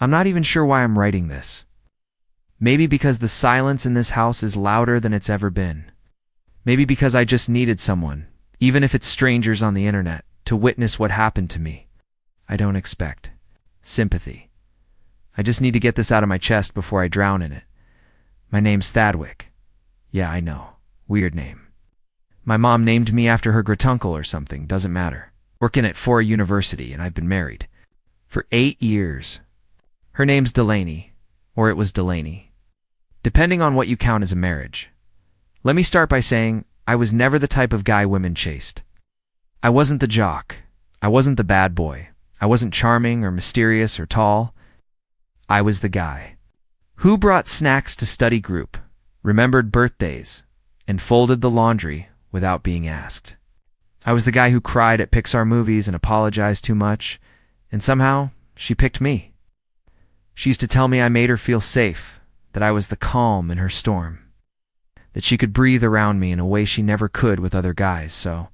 I'm not even sure why I'm writing this. Maybe because the silence in this house is louder than it's ever been. Maybe because I just needed someone, even if it's strangers on the internet, to witness what happened to me. I don't expect sympathy. I just need to get this out of my chest before I drown in it. My name's Thadwick. Yeah, I know. Weird name. My mom named me after her gretuncle or something, doesn't matter. Working at Ford University, and I've been married for 8 years. Her name's Delaney, or it was Delaney, depending on what you count as a marriage. Let me start by saying I was never the type of guy women chased. I wasn't the jock. I wasn't the bad boy. I wasn't charming or mysterious or tall. I was the guy who brought snacks to study group, remembered birthdays, and folded the laundry without being asked. I was the guy who cried at Pixar movies and apologized too much, and somehow she picked me. She used to tell me I made her feel safe, that I was the calm in her storm, that she could breathe around me in a way she never could with other guys. So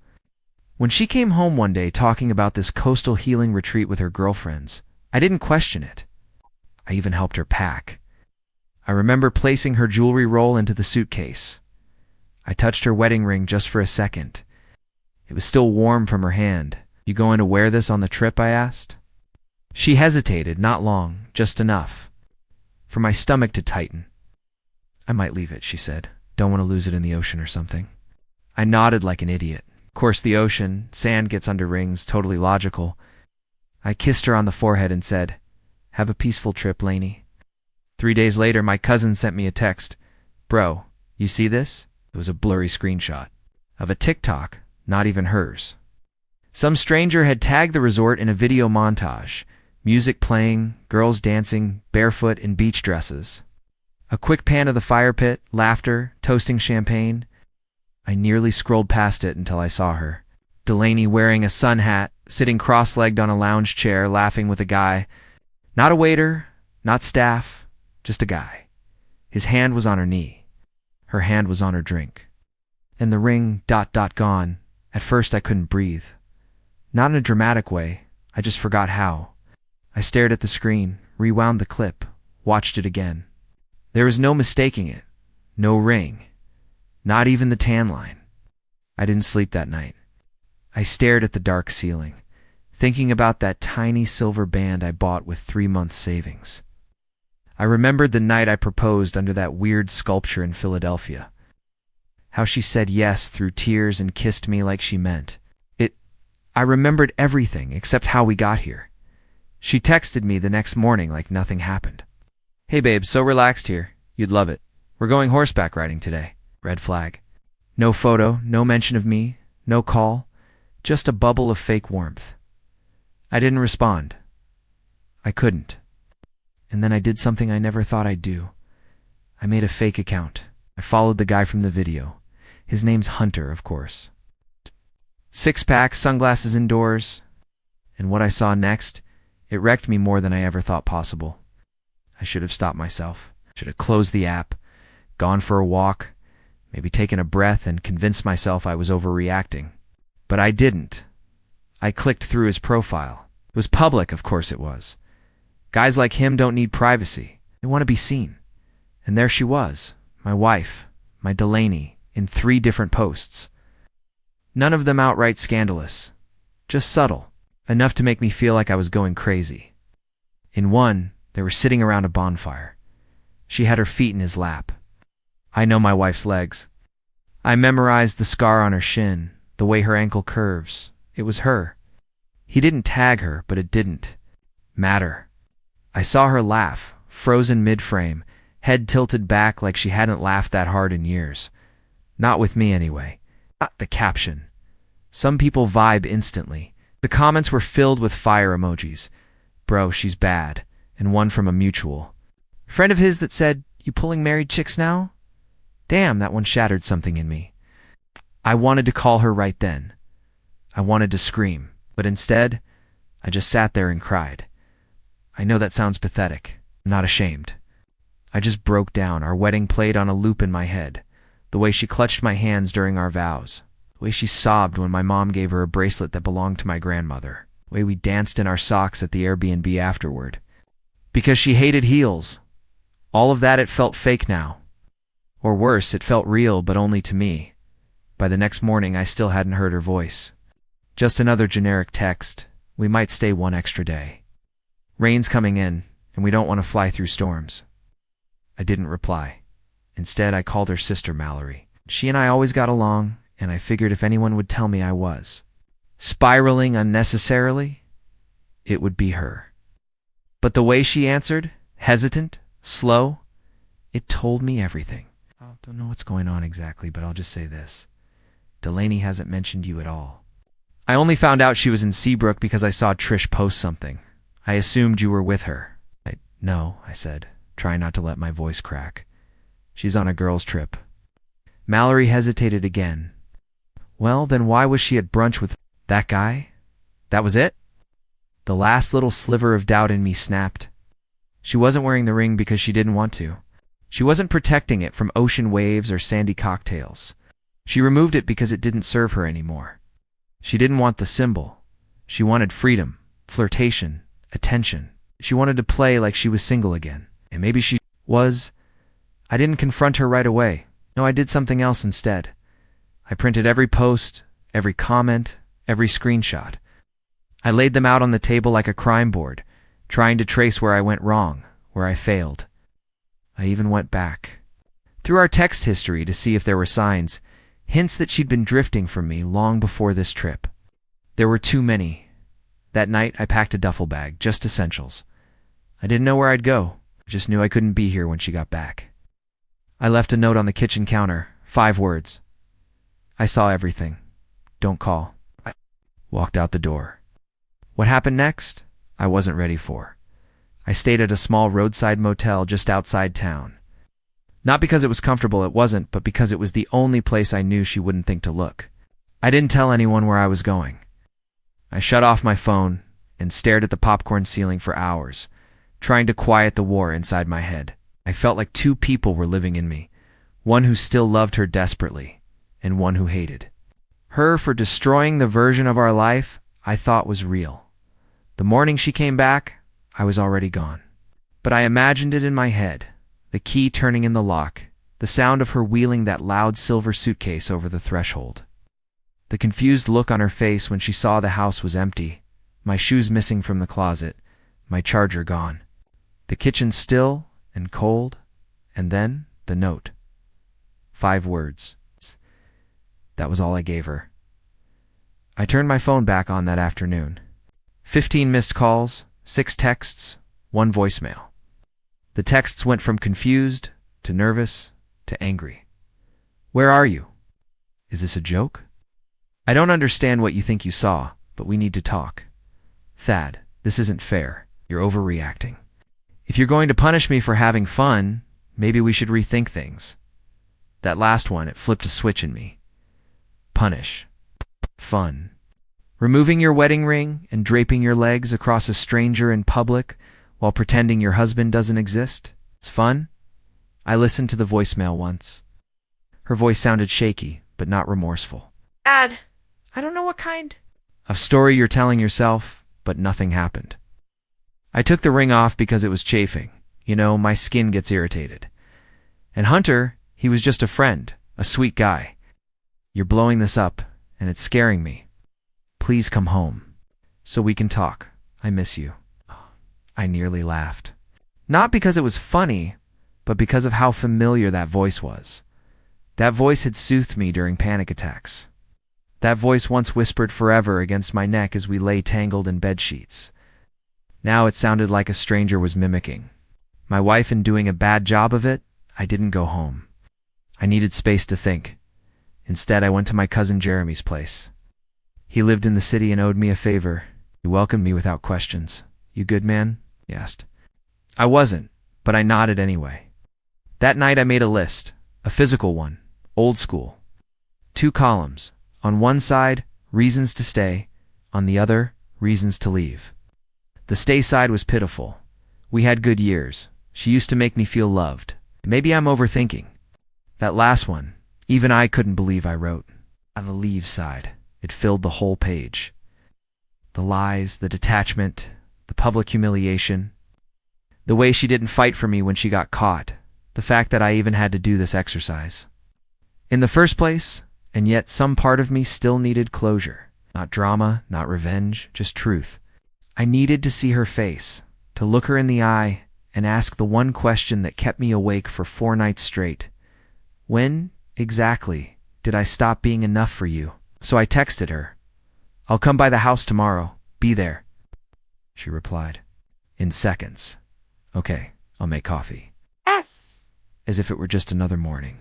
when she came home one day talking about this coastal healing retreat with her girlfriends, I didn't question it. I even helped her pack. I remember placing her jewelry roll into the suitcase. I touched her wedding ring just for a second. It was still warm from her hand. "You going to wear this on the trip?" I asked. She hesitated, not long, just enough for my stomach to tighten. "I might leave it," she said. "Don't want to lose it in the ocean or something." I nodded like an idiot. Of course, the ocean, sand gets under rings, totally logical. I kissed her on the forehead and said, "Have a peaceful trip, Lainey." 3 days later, my cousin sent me a text. "Bro, you see this?" It was a blurry screenshot of a TikTok, not even hers. Some stranger had tagged the resort in a video montage, music playing, girls dancing, barefoot in beach dresses. A quick pan of the fire pit, laughter, toasting champagne. I nearly scrolled past it until I saw her. Delaney wearing a sun hat, sitting cross-legged on a lounge chair, laughing with a guy. Not a waiter, not staff, just a guy. His hand was on her knee. Her hand was on her drink. And the ring, gone. At first I couldn't breathe. Not in a dramatic way, I just forgot how. I stared at the screen, rewound the clip, watched it again. There was no mistaking it. No ring. Not even the tan line. I didn't sleep that night. I stared at the dark ceiling, thinking about that tiny silver band I bought with 3 months' savings. I remembered the night I proposed under that weird sculpture in Philadelphia. How she said yes through tears and kissed me like she meant it. I remembered everything except how we got here. She texted me the next morning like nothing happened. "Hey babe, so relaxed here. You'd love it. We're going horseback riding today." Red flag. No photo, no mention of me, no call, just a bubble of fake warmth. I didn't respond. I couldn't. And then I did something I never thought I'd do. I made a fake account. I followed the guy from the video. His name's Hunter, of course. 6-pack, sunglasses indoors. And what I saw next, it wrecked me more than I ever thought possible. I should have stopped myself. Should have closed the app, gone for a walk, maybe taken a breath and convinced myself I was overreacting. But I didn't. I clicked through his profile. It was public, of course it was. Guys like him don't need privacy. They want to be seen. And there she was, my wife, my Delaney, in 3 different posts. None of them outright scandalous. Just subtle, enough to make me feel like I was going crazy. In one, they were sitting around a bonfire. She had her feet in his lap. I know my wife's legs. I memorized the scar on her shin, the way her ankle curves. It was her. He didn't tag her, but it didn't matter. I saw her laugh, frozen mid-frame, head tilted back like she hadn't laughed that hard in years. Not with me, anyway. Not the caption. Some people vibe instantly. The comments were filled with fire emojis. "Bro, she's bad," and one from a mutual friend of his that said, "You pulling married chicks now?" Damn, that one shattered something in me. I wanted to call her right then. I wanted to scream, but instead, I just sat there and cried. I know that sounds pathetic. I'm not ashamed. I just broke down. Our wedding played on a loop in my head. The way she clutched my hands during our vows. The way she sobbed when my mom gave her a bracelet that belonged to my grandmother. The way we danced in our socks at the Airbnb afterward. Because she hated heels. All of that, it felt fake now. Or worse, it felt real, but only to me. By the next morning, I still hadn't heard her voice. Just another generic text. We might stay one extra day. Rain's coming in, and we don't want to fly through storms. I didn't reply. Instead, I called her sister Mallory. She and I always got along, and I figured if anyone would tell me I was spiraling unnecessarily, it would be her. But the way she answered, hesitant, slow, it told me everything. I don't know what's going on exactly, but I'll just say this. Delaney hasn't mentioned you at all. I only found out she was in Seabrook because I saw Trish post something. I assumed you were with her. No, I said, trying not to let my voice crack. She's on a girls' trip. Mallory hesitated again. Well, then why was she at brunch with that guy? That was it? The last little sliver of doubt in me snapped. She wasn't wearing the ring because she didn't want to. She wasn't protecting it from ocean waves or sandy cocktails. She removed it because it didn't serve her anymore. She didn't want the symbol. She wanted freedom, flirtation, attention. She wanted to play like she was single again. And maybe she was. I didn't confront her right away. No, I did something else instead. I printed every post, every comment, every screenshot. I laid them out on the table like a crime board, trying to trace where I went wrong, where I failed. I even went back through our text history to see if there were signs, hints that she'd been drifting from me long before this trip. There were too many. That night, I packed a duffel bag, just essentials. I didn't know where I'd go. I just knew I couldn't be here when she got back. I left a note on the kitchen counter, 5 words. I saw everything. Don't call. I walked out the door. What happened next? I wasn't ready for. I stayed at a small roadside motel just outside town. Not because it was comfortable, it wasn't, but because it was the only place I knew she wouldn't think to look. I didn't tell anyone where I was going. I shut off my phone and stared at the popcorn ceiling for hours, trying to quiet the war inside my head. I felt like 2 people were living in me, one who still loved her desperately, and one who hated her for destroying the version of our life I thought was real. The morning she came back, I was already gone. But I imagined it in my head, the key turning in the lock, the sound of her wheeling that loud silver suitcase over the threshold. The confused look on her face when she saw the house was empty, my shoes missing from the closet, my charger gone. The kitchen still and cold, and then the note. 5 words. That was all I gave her. I turned my phone back on that afternoon. 15 missed calls, 6 texts, 1 voicemail. The texts went from confused to nervous to angry. Where are you? Is this a joke? I don't understand what you think you saw, but we need to talk. Thad, this isn't fair. You're overreacting. If you're going to punish me for having fun, maybe we should rethink things. That last one, it flipped a switch in me. Punish. Fun. Removing your wedding ring and draping your legs across a stranger in public while pretending your husband doesn't exist? It's fun? I listened to the voicemail once. Her voice sounded shaky, but not remorseful. Dad, I don't know what kind A story you're telling yourself, but nothing happened. I took the ring off because it was chafing. You know, my skin gets irritated. And Hunter, he was just a friend, a sweet guy. You're blowing this up, and it's scaring me. Please come home, so we can talk. I miss you. I nearly laughed. Not because it was funny, but because of how familiar that voice was. That voice had soothed me during panic attacks. That voice once whispered forever against my neck as we lay tangled in bedsheets. Now it sounded like a stranger was mimicking. My wife in doing a bad job of it, I didn't go home. I needed space to think. Instead, I went to my cousin Jeremy's place. He lived in the city and owed me a favor. He welcomed me without questions. You good, man? He asked. I wasn't, but I nodded anyway. That night I made a list, a physical one, old school. 2 columns. On one side, reasons to stay. On the other, reasons to leave. The stay side was pitiful. We had good years. She used to make me feel loved. Maybe I'm overthinking. That last one, even I couldn't believe I wrote. On the leave side, it filled the whole page. The lies, the detachment, the public humiliation. The way she didn't fight for me when she got caught. The fact that I even had to do this exercise. In the first place, and yet some part of me still needed closure. Not drama, not revenge, just truth. I needed to see her face, to look her in the eye, and ask the one question that kept me awake for 4 nights straight. When, exactly, did I stop being enough for you? So I texted her. I'll come by the house tomorrow. Be there. She replied. In seconds. Okay, I'll make coffee. Yes. As if it were just another morning.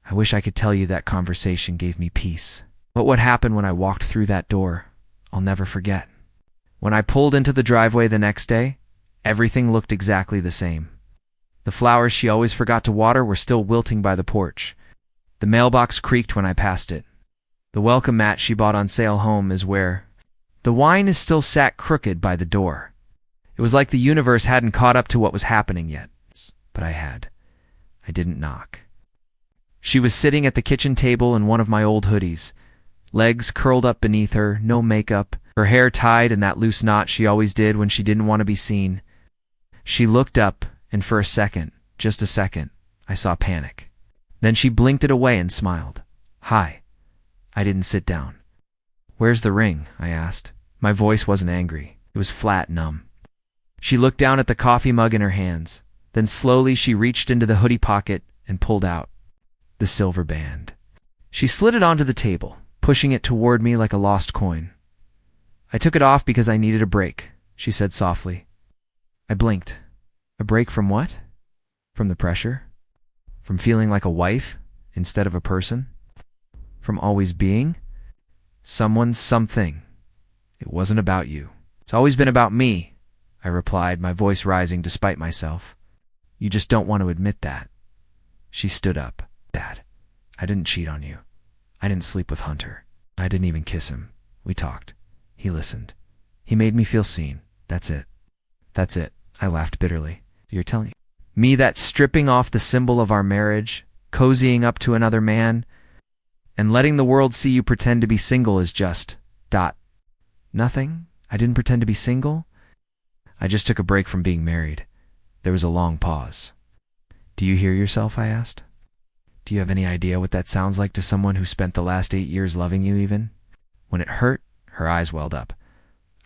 I wish I could tell you that conversation gave me peace. But what happened when I walked through that door, I'll never forget. When I pulled into the driveway the next day, everything looked exactly the same. The flowers she always forgot to water were still wilting by the porch. The mailbox creaked when I passed it. The welcome mat she bought on sale home is where. The wine is still sat crooked by the door. It was like the universe hadn't caught up to what was happening yet. But I had. I didn't knock. She was sitting at the kitchen table in one of my old hoodies, legs curled up beneath her, no makeup, her hair tied in that loose knot she always did when she didn't want to be seen. She looked up, and for a second, just a second, I saw panic. Then she blinked it away and smiled. Hi. I didn't sit down. Where's the ring? I asked. My voice wasn't angry. It was flat, numb. She looked down at the coffee mug in her hands. Then slowly she reached into the hoodie pocket and pulled out the silver band. She slid it onto the table, pushing it toward me like a lost coin. I took it off because I needed a break, she said softly. I blinked. A break from what? From the pressure? From feeling like a wife instead of a person? From always being someone's something. It wasn't about you. It's always been about me, I replied, my voice rising despite myself. You just don't want to admit that. She stood up. Dad, I didn't cheat on you. I didn't sleep with Hunter. I didn't even kiss him. We talked. He listened. He made me feel seen. That's it. That's it. I laughed bitterly. You're telling me that stripping off the symbol of our marriage, cozying up to another man, and letting the world see you pretend to be single is just... Nothing? I didn't pretend to be single? I just took a break from being married. There was a long pause. Do you hear yourself? I asked. Do you have any idea what that sounds like to someone who spent the last 8 years loving you even? When it hurt, her eyes welled up.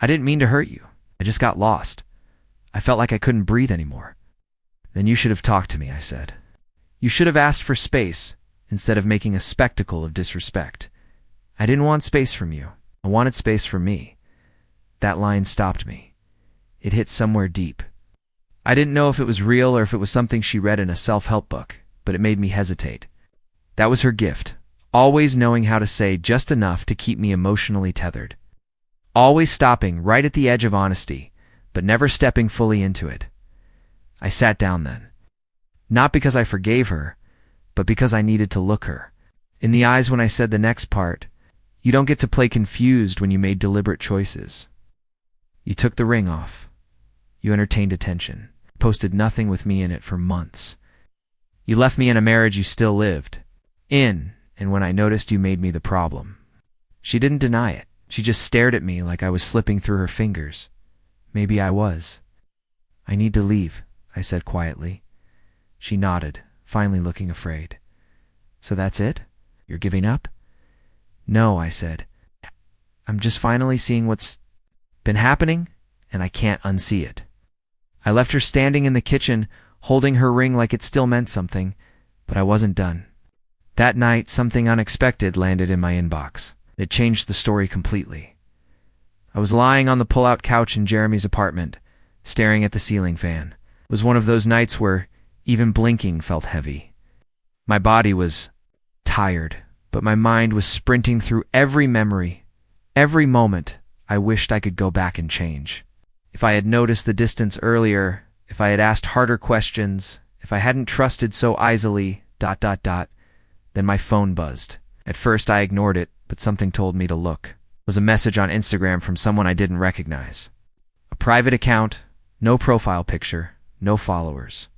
I didn't mean to hurt you. I just got lost. I felt like I couldn't breathe anymore. Then you should have talked to me, I said. You should have asked for space instead of making a spectacle of disrespect. I didn't want space from you. I wanted space for me. That line stopped me. It hit somewhere deep. I didn't know if it was real or if it was something she read in a self-help book, but it made me hesitate. That was her gift, always knowing how to say just enough to keep me emotionally tethered. Always stopping right at the edge of honesty, but never stepping fully into it. I sat down then. Not because I forgave her, but because I needed to look her in the eyes when I said the next part. You don't get to play confused when you made deliberate choices. You took the ring off. You entertained attention. Posted nothing with me in it for months. You left me in a marriage you still lived in, and when I noticed, you made me the problem. She didn't deny it. She just stared at me like I was slipping through her fingers. Maybe I was. I need to leave, I said quietly. She nodded, finally looking afraid. So that's it? You're giving up? No, I said. I'm just finally seeing what's been happening, and I can't unsee it. I left her standing in the kitchen, holding her ring like it still meant something, but I wasn't done. That night, something unexpected landed in my inbox. It changed the story completely. I was lying on the pull-out couch in Jeremy's apartment, staring at the ceiling fan. It was one of those nights where even blinking felt heavy. My body was tired, but my mind was sprinting through every memory, every moment I wished I could go back and change. If I had noticed the distance earlier, if I had asked harder questions, if I hadn't trusted so easily, then my phone buzzed. At first I ignored it, but something told me to look. It was a message on Instagram from someone I didn't recognize. A private account, no profile picture, no followers.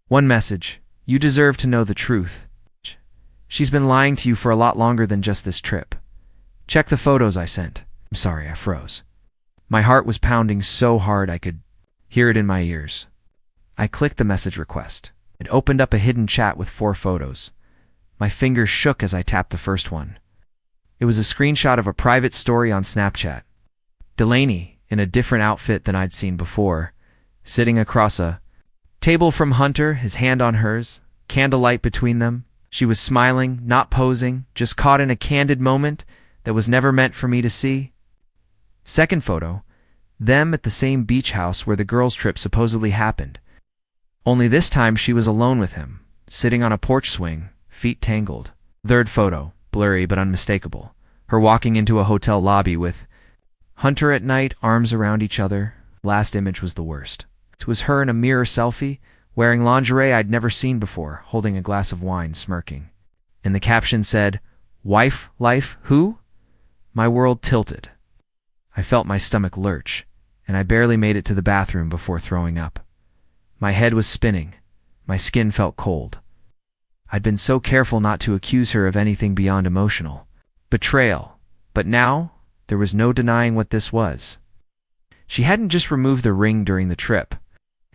One message: you deserve to know the truth. She's been lying to you for a lot longer than just this trip. Check the photos I sent. I'm sorry, I froze. My heart was pounding so hard I could hear it in my ears. I clicked the message request. It opened up a hidden chat with 4 photos. My fingers shook as I tapped the first one. It was a screenshot of a private story on Snapchat. Delaney, in a different outfit than I'd seen before, sitting across a table from Hunter, his hand on hers, candlelight between them. She was smiling, not posing, just caught in a candid moment that was never meant for me to see. Second photo, them at the same beach house where the girls' trip supposedly happened. Only this time she was alone with him, sitting on a porch swing, feet tangled. Third photo, blurry but unmistakable, her walking into a hotel lobby with Hunter at night, arms around each other. Last image was the worst. It was her in a mirror selfie, wearing lingerie I'd never seen before, holding a glass of wine, smirking. And the caption said, "Wife, life, who?" My world tilted. I felt my stomach lurch, and I barely made it to the bathroom before throwing up. My head was spinning. My skin felt cold. I'd been so careful not to accuse her of anything beyond emotional betrayal, but now there was no denying what this was. She hadn't just removed the ring during the trip.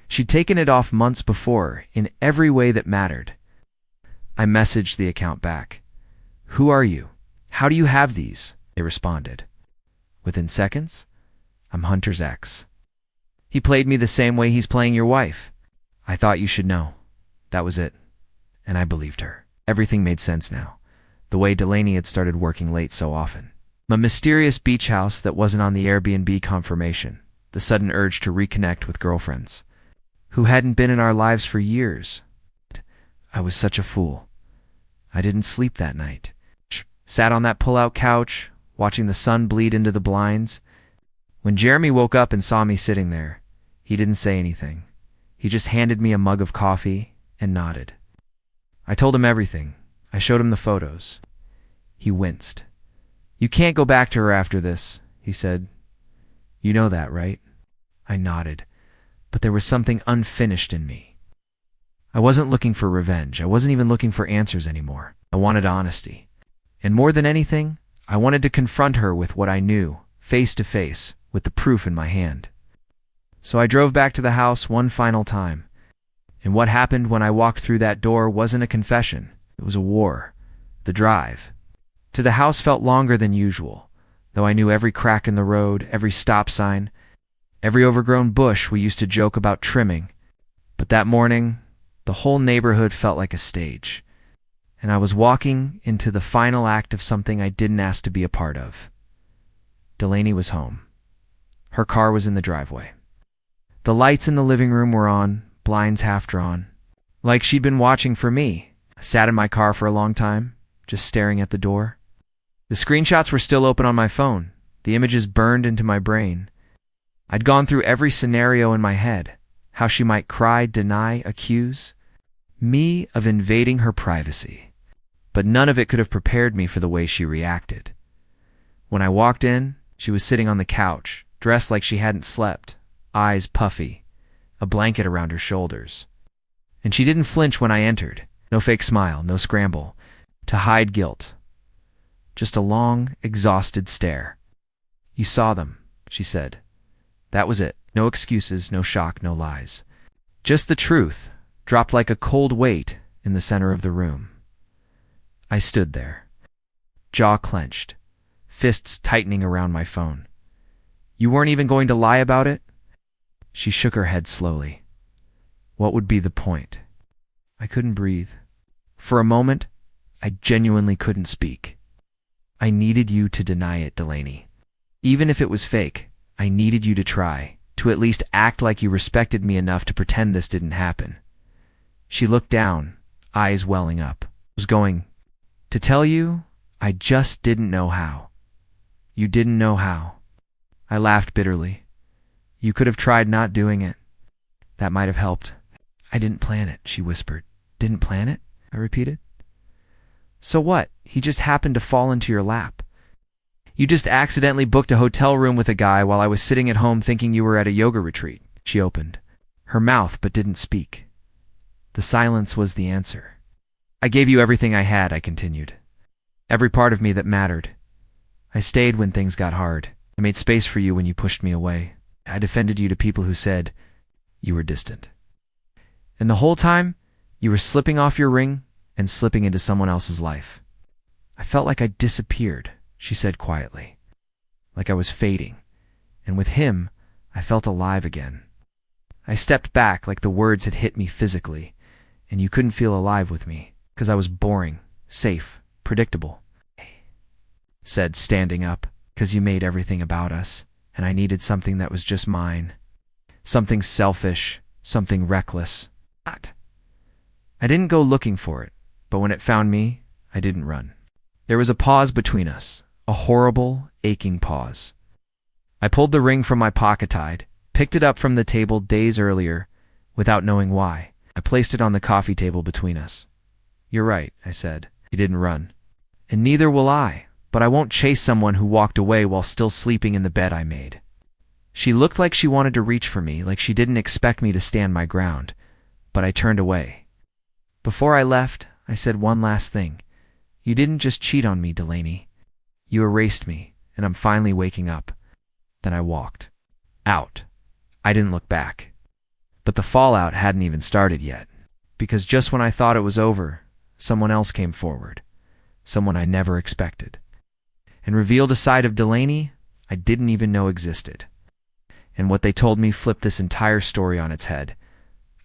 She'd taken it off months before, in every way that mattered. I messaged the account back. "Who are you? How do you have these?" They responded. Within seconds, "I'm Hunter's ex. He played me the same way he's playing your wife. I thought you should know." That was it. And I believed her. Everything made sense now. The way Delaney had started working late so often. A mysterious beach house that wasn't on the Airbnb confirmation. The sudden urge to reconnect with girlfriends who hadn't been in our lives for years. I was such a fool. I didn't sleep that night. Sat on that pull-out couch, watching the sun bleed into the blinds. When Jeremy woke up and saw me sitting there, he didn't say anything. He just handed me a mug of coffee and nodded. I told him everything. I showed him the photos. He winced. "You can't go back to her after this," he said. "You know that, right?" I nodded, but there was something unfinished in me. I wasn't looking for revenge. I wasn't even looking for answers anymore. I wanted honesty. And more than anything, I wanted to confront her with what I knew, face to face, with the proof in my hand. So I drove back to the house one final time. And what happened when I walked through that door wasn't a confession. It was a war. The drive to the house felt longer than usual, though I knew every crack in the road, every stop sign, every overgrown bush we used to joke about trimming. But that morning, the whole neighborhood felt like a stage. And I was walking into the final act of something I didn't ask to be a part of. Delaney was home. Her car was in the driveway. The lights in the living room were on, blinds half drawn. Like she'd been watching for me. I sat in my car for a long time, just staring at the door. The screenshots were still open on my phone, the images burned into my brain. I'd gone through every scenario in my head, how she might cry, deny, accuse me of invading her privacy. But none of it could have prepared me for the way she reacted. When I walked in, she was sitting on the couch, dressed like she hadn't slept, eyes puffy, a blanket around her shoulders. And she didn't flinch when I entered. No fake smile, no scramble to hide guilt. Just a long, exhausted stare. "You saw them," she said. That was it. No excuses, no shock, no lies. Just the truth, dropped like a cold weight in the center of the room. I stood there, jaw clenched, fists tightening around my phone. "You weren't even going to lie about it?" She shook her head slowly. What would be the point? I couldn't breathe. For a moment, I genuinely couldn't speak. "I needed you to deny it, Delaney. Even if it was fake, I needed you to try, to at least act like you respected me enough to pretend this didn't happen." She looked down, eyes welling up. I was going to tell you, I just didn't know how. "You didn't know how." I laughed bitterly. "You could have tried not doing it. That might have helped." "I didn't plan it," she whispered. "Didn't plan it?" I repeated. "So what? He just happened to fall into your lap. You just accidentally booked a hotel room with a guy while I was sitting at home thinking you were at a yoga retreat." She opened her mouth but didn't speak. The silence was the answer. "I gave you everything I had," I continued. "Every part of me that mattered. I stayed when things got hard. I made space for you when you pushed me away. I defended you to people who said you were distant. And the whole time, you were slipping off your ring and slipping into someone else's life. I felt like I disappeared, she said quietly. Like I was fading. And with him, I felt alive again. I stepped back like the words had hit me physically, and you couldn't feel alive with me, because I was boring, safe, predictable. Said, standing up, because you made everything about us, and I needed something that was just mine. Something selfish, something reckless. I didn't go looking for it, but when it found me, I didn't run. There was a pause between us, a horrible, aching pause. I pulled the ring from my pocket-tide, picked it up from the table days earlier, without knowing why. I placed it on the coffee table between us. You're right, I said. You didn't run. And neither will I, but I won't chase someone who walked away while still sleeping in the bed I made. She looked like she wanted to reach for me, like she didn't expect me to stand my ground, but I turned away. Before I left, I said one last thing. You didn't just cheat on me, Delaney. You erased me, and I'm finally waking up. Then I walked. Out. I didn't look back. But the fallout hadn't even started yet, because just when I thought it was over, someone else came forward, someone I never expected, and revealed a side of Delaney I didn't even know existed. And what they told me flipped this entire story on its head.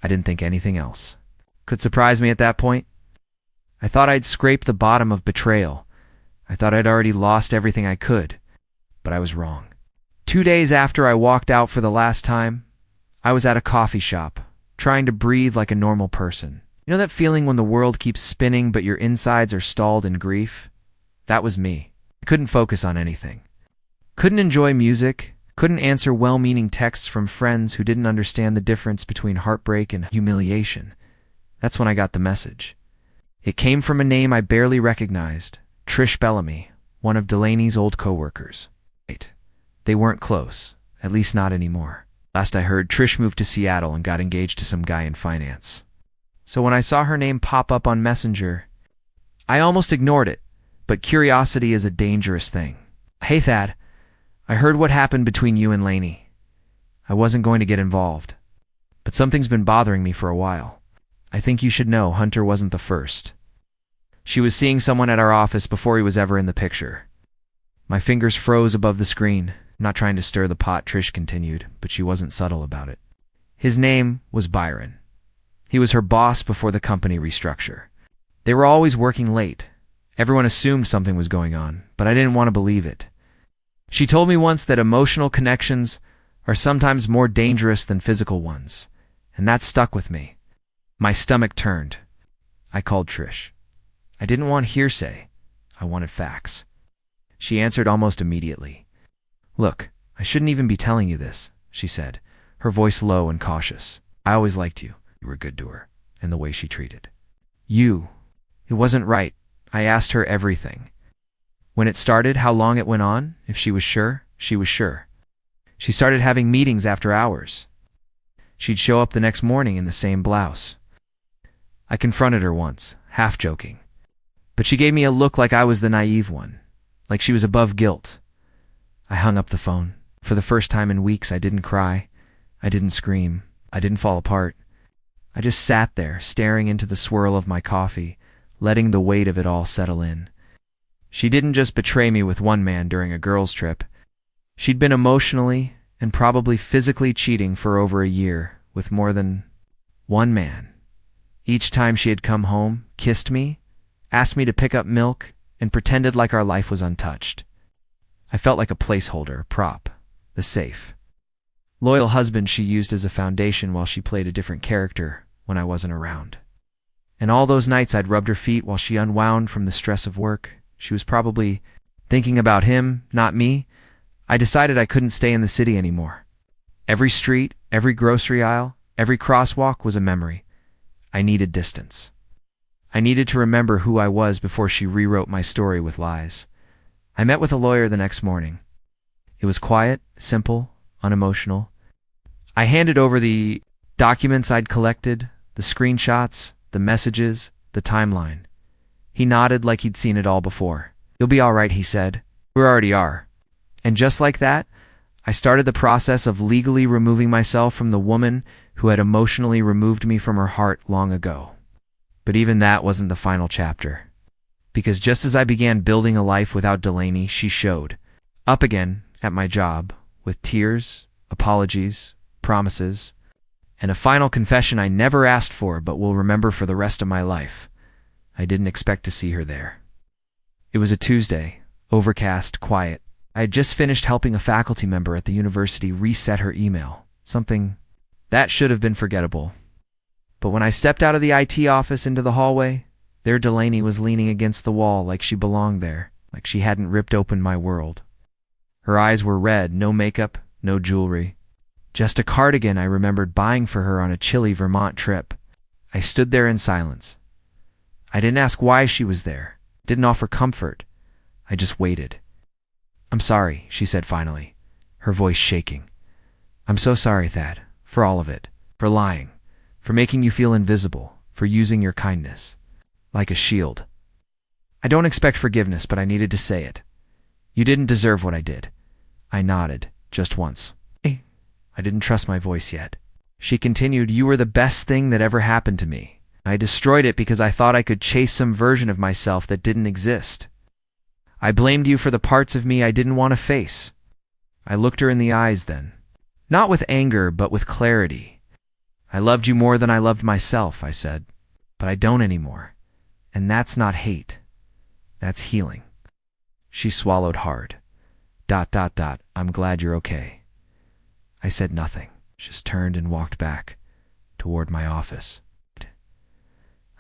I didn't think anything else could surprise me at that point. I thought I'd scraped the bottom of betrayal. I thought I'd already lost everything I could, but I was wrong. 2 days after I walked out for the last time, I was at a coffee shop, trying to breathe like a normal person. You know that feeling when the world keeps spinning but your insides are stalled in grief? That was me. I couldn't focus on anything. Couldn't enjoy music, couldn't answer well-meaning texts from friends who didn't understand the difference between heartbreak and humiliation. That's when I got the message. It came from a name I barely recognized, Trish Bellamy, one of Delaney's old co-workers. Wait, they weren't close, at least not anymore. Last I heard, Trish moved to Seattle and got engaged to some guy in finance. So when I saw her name pop up on Messenger, I almost ignored it, but curiosity is a dangerous thing. Hey Thad, I heard what happened between you and Lainey. I wasn't going to get involved, but something's been bothering me for a while. I think you should know Hunter wasn't the first. She was seeing someone at our office before he was ever in the picture. My fingers froze above the screen, not trying to stir the pot, Trish continued, but she wasn't subtle about it. His name was Byron. He was her boss before the company restructure. They were always working late. Everyone assumed something was going on, but I didn't want to believe it. She told me once that emotional connections are sometimes more dangerous than physical ones, and that stuck with me. My stomach turned. I called Trish. I didn't want hearsay. I wanted facts. She answered almost immediately. Look, I shouldn't even be telling you this, she said, her voice low and cautious. I always liked you. You were good to her, and the way she treated you. It wasn't right. I asked her everything. When it started, how long it went on, if she was sure, she was sure. She started having meetings after hours. She'd show up the next morning in the same blouse. I confronted her once, half joking. But she gave me a look like I was the naive one, like she was above guilt. I hung up the phone. For the first time in weeks, I didn't cry. I didn't scream. I didn't fall apart. I just sat there, staring into the swirl of my coffee, letting the weight of it all settle in. She didn't just betray me with one man during a girls' trip. She'd been emotionally and probably physically cheating for over a year with more than one man. Each time she had come home, kissed me, asked me to pick up milk, and pretended like our life was untouched. I felt like a placeholder, a prop, the safe. Loyal husband she used as a foundation while she played a different character when I wasn't around. And all those nights I'd rubbed her feet while she unwound from the stress of work. She was probably thinking about him, not me. I decided I couldn't stay in the city anymore. Every street, every grocery aisle, every crosswalk was a memory. I needed distance. I needed to remember who I was before she rewrote my story with lies. I met with a lawyer the next morning. It was quiet, simple, unemotional. I handed over the documents I'd collected, the screenshots, the messages, the timeline. He nodded like he'd seen it all before. You'll be all right, he said. We already are. And just like that, I started the process of legally removing myself from the woman who had emotionally removed me from her heart long ago. But even that wasn't the final chapter. Because just as I began building a life without Delaney, she showed up again at my job with tears, apologies, promises, and a final confession I never asked for but will remember for the rest of my life. I didn't expect to see her there. It was a Tuesday, overcast, quiet. I had just finished helping a faculty member at the university reset her email, something that should have been forgettable. But when I stepped out of the IT office into the hallway, there Delaney was leaning against the wall like she belonged there, like she hadn't ripped open my world. Her eyes were red, no makeup, no jewelry. Just a cardigan I remembered buying for her on a chilly Vermont trip. I stood there in silence. I didn't ask why she was there, didn't offer comfort. I just waited. "I'm sorry," she said finally, her voice shaking. "I'm so sorry, Thad, for all of it, for lying, for making you feel invisible, for using your kindness like a shield. I don't expect forgiveness, but I needed to say it. You didn't deserve what I did." I nodded, just once. I didn't trust my voice yet. She continued, "You were the best thing that ever happened to me. I destroyed it because I thought I could chase some version of myself that didn't exist. I blamed you for the parts of me I didn't want to face." I looked her in the eyes then, not with anger, but with clarity. "I loved you more than I loved myself," I said, "but I don't anymore. And that's not hate. That's healing." She swallowed hard. ... "I'm glad you're okay." I said nothing, just turned and walked back toward my office.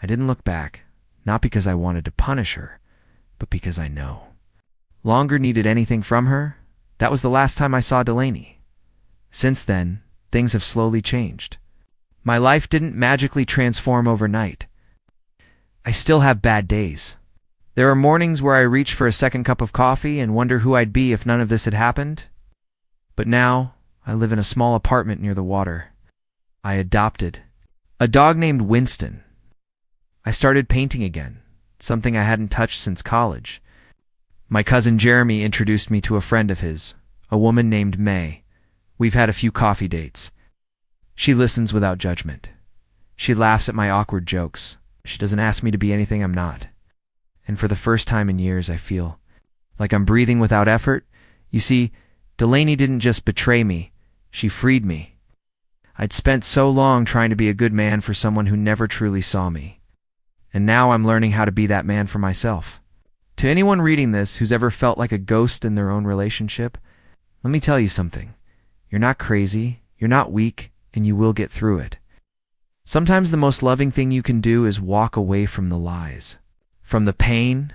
I didn't look back, not because I wanted to punish her, but because I know. Longer needed anything from her, that was the last time I saw Delaney. Since then, things have slowly changed. My life didn't magically transform overnight. I still have bad days. There are mornings where I reach for a second cup of coffee and wonder who I'd be if none of this had happened. But now, I live in a small apartment near the water. I adopted a dog named Winston. I started painting again, something I hadn't touched since college. My cousin Jeremy introduced me to a friend of his, a woman named May. We've had a few coffee dates. She listens without judgment. She laughs at my awkward jokes. She doesn't ask me to be anything I'm not. And for the first time in years, I feel like I'm breathing without effort. You see, Delaney didn't just betray me, she freed me. I'd spent so long trying to be a good man for someone who never truly saw me. And now I'm learning how to be that man for myself. To anyone reading this who's ever felt like a ghost in their own relationship, let me tell you something. You're not crazy, you're not weak, and you will get through it. Sometimes the most loving thing you can do is walk away from the lies, from the pain,